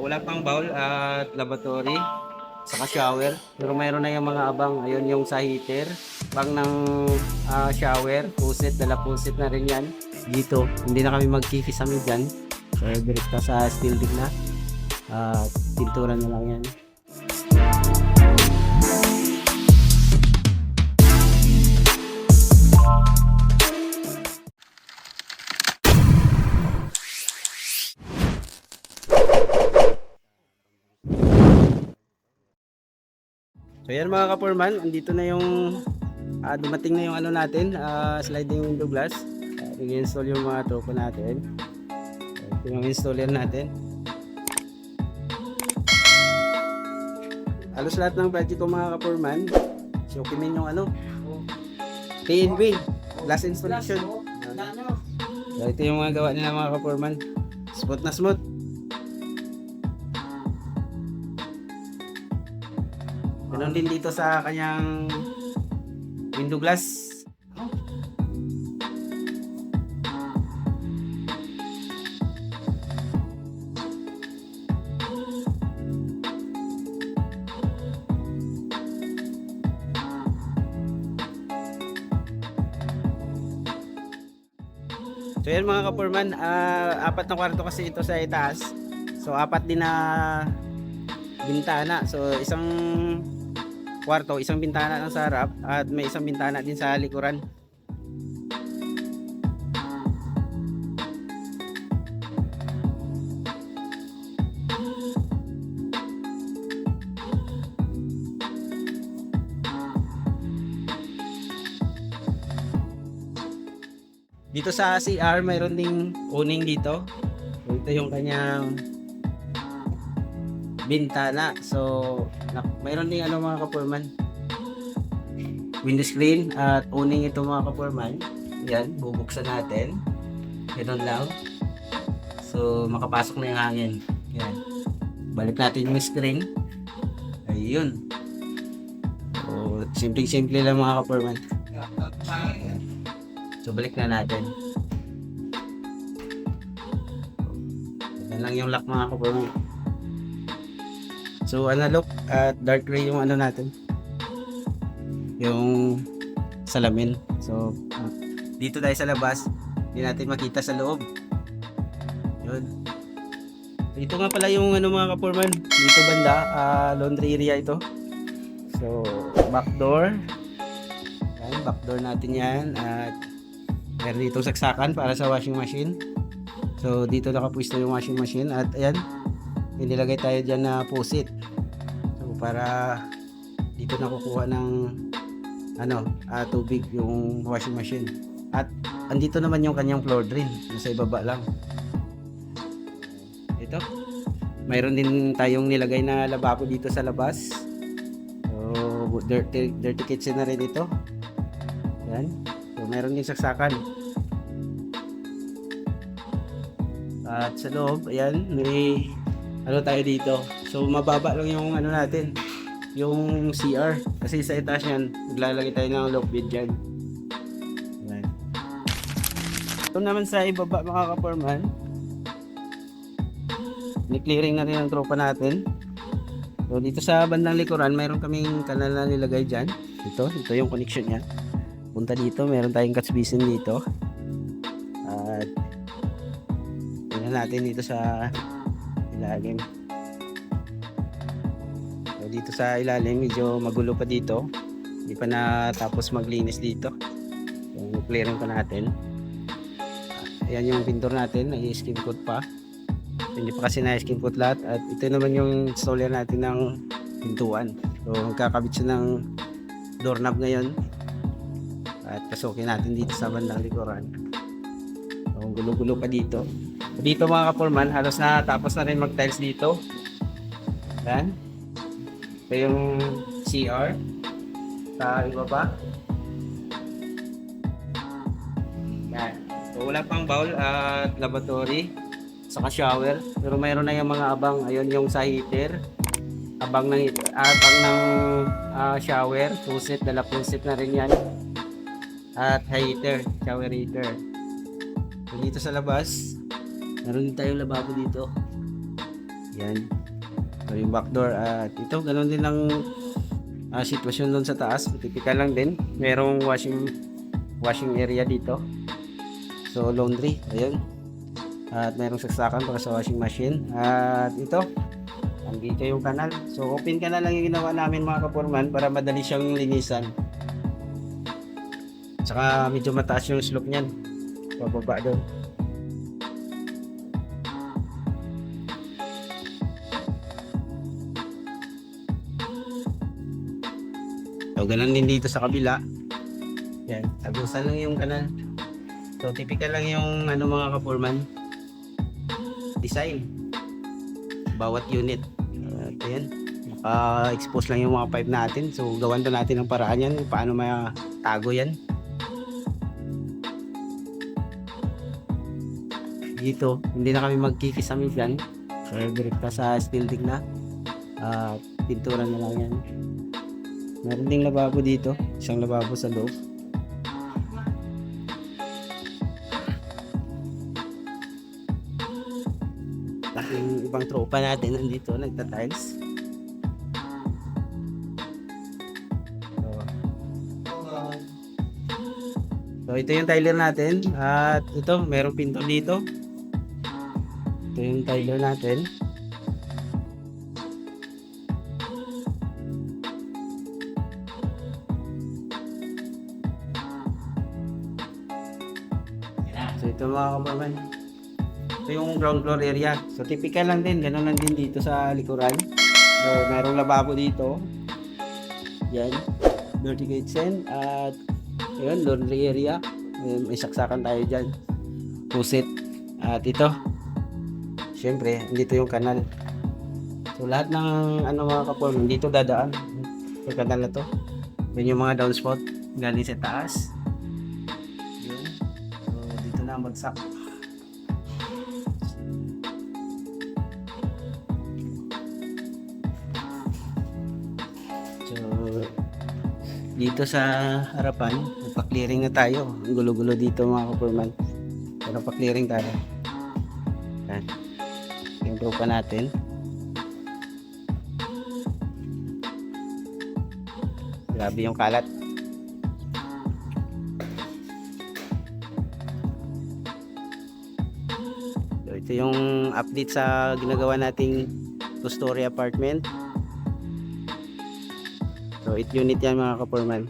Wala pang bowl at lavatory, saka shower. Pero mayroon na yung mga abang. Ayun yung sa heater. Abang ng shower, pusit, dala pusit na rin yan. Dito, hindi na kami magkikisami dyan. So, direkta sa steel dig na. Pintura na lang yan. So yan mga ka-foreman, andito na yung dumating na yung ano natin, sliding window glass. I-install yung mga tropa natin. Ito yung installer natin. Halos lahat ng project ko mga ka-foreman, so kimin yung ano, PNB, glass installation. So ito yung mga gawa nila mga ka-foreman. Smooth na smooth. Ganon din dito sa kanyang window glass. So yan mga ka-foreman, apat na kwarto kasi ito sa itaas. So apat din na bintana. So isang kwarto, isang bintana lang sa harap at may isang bintana din sa likuran. Dito sa CR mayroon ding uning dito. Ito yung kanyang bintana. So mayroon ding ano mga ka-foreman, window screen at uning ito mga ka-foreman. Yan, bubuksan natin. Ganun lang. So makapasok na yung hangin. Yan. Balik natin yung screen. Ayun. So simple lang mga ka-foreman. So balik na natin. Yan lang yung lock mga ka-foreman. So analog at dark gray yung ano natin, yung salamin. So dito tayo sa labas, hindi natin makita sa loob. Yun. Ito nga pala yung ano mga ka-foreman, dito banda, laundry area ito. So back door. Yan, back door natin yan. At meron dito saksakan para sa washing machine. So dito nakapwesto yung washing machine. At ayan, nilagay tayo dyan na pusit. So para dito nakukuha ng ano, tubig yung washing machine. At andito naman yung kanyang floor drain, nasa ibaba lang. Ito, mayroon din tayong nilagay na lababo dito sa labas. So dirty kitchen na rin ito. Yan. So mayroon din saksakan. At sa loob, ayan, may ano tayo dito. So mababa lang yung ano natin, yung CR. Kasi sa itaas yan, maglalagay tayo ng lock bed dyan. Ayan. Ito naman sa ibaba mga ka-foreman, ni-clearing na rin ang tropa natin. So dito sa bandang likuran, mayroon kaming kanal na nilagay dyan. Ito yung connection niya. Punta dito, mayroon tayong catch basin dito. At tingnan natin dito sa ilalim. So dito sa ilalim medyo magulo pa dito, hindi pa natapos maglinis dito. So clearing pa natin. Ayan yung pintor natin, nai-skim coat pa, hindi pa kasi na-skim coat lahat. At ito naman yung installer natin ng pintuan. So magkakabit siya ng doorknob ngayon at pasukin natin dito sa bandang likuran. So gulo-gulo pa dito. Dito mga ka-foreman, halos na tapos na rin mag-tiles dito. Yan. Ito yung CR sa ibaba. Yan. So wala pang bowl at lavatory, saka shower. Pero mayroon na yung mga abang. Ayun yung sa heater. Abang ng shower, pusit, dala pusit na rin yan. At heater, shower heater. So dito sa labas, meron din tayong lababo dito. Yan. So, yung back door. At ito, ganun din ang sitwasyon doon sa taas. Typical lang din. Merong washing area dito. So, laundry. Ayun. At merong saksakan para sa washing machine. At ito, andito yung kanal. So, open kanal lang yung ginawa namin mga kaporman para madali siyang linisan. Tsaka medyo mataas yung slope niyan. Pababa doon. So, ganun din dito sa kabila. Yan, tagusan lang yung kanal. So, typical lang yung mga kaporman design. Bawat unit. At yan, naka-expose lang yung mga pipe natin. So, gawan doon natin ang paraan yan. Paano matago yan. Dito, hindi na kami magkikisami dyan. So, direkta sa steel dig na. Pintura na lang yan. Meron ding lababo dito. Isang lababo sa loob. Yung ibang tropa natin nandito, nagta-tiles. So, ito yung tiler natin. At ito, merong pinto dito. Ito yung tiler natin. So, ito mga kabarman. Ito yung ground floor area. So, typical lang din. Ganun lang din dito sa likuran. So, merong lababo dito. Yan. Dirty kitchen. At, yun, laundry area. May saksakan tayo dyan. Pusit. At ito. Siyempre, dito yung kanal. So, lahat ng mga kaporman, dito dadaan. Yung kanal na to. Yun yung mga downspout. Galing sa taas. Yun. So, dito na ang bagsak. Dito sa harapan, nagpa-clearing na tayo. Ang gulo-gulo dito mga kaporman. Pero pa-clearing tayo. Yan. Yung tropa natin. Grabe yung kalat. So, ito yung update sa ginagawa nating 2-story apartment. So 8 unit yan mga kaporman.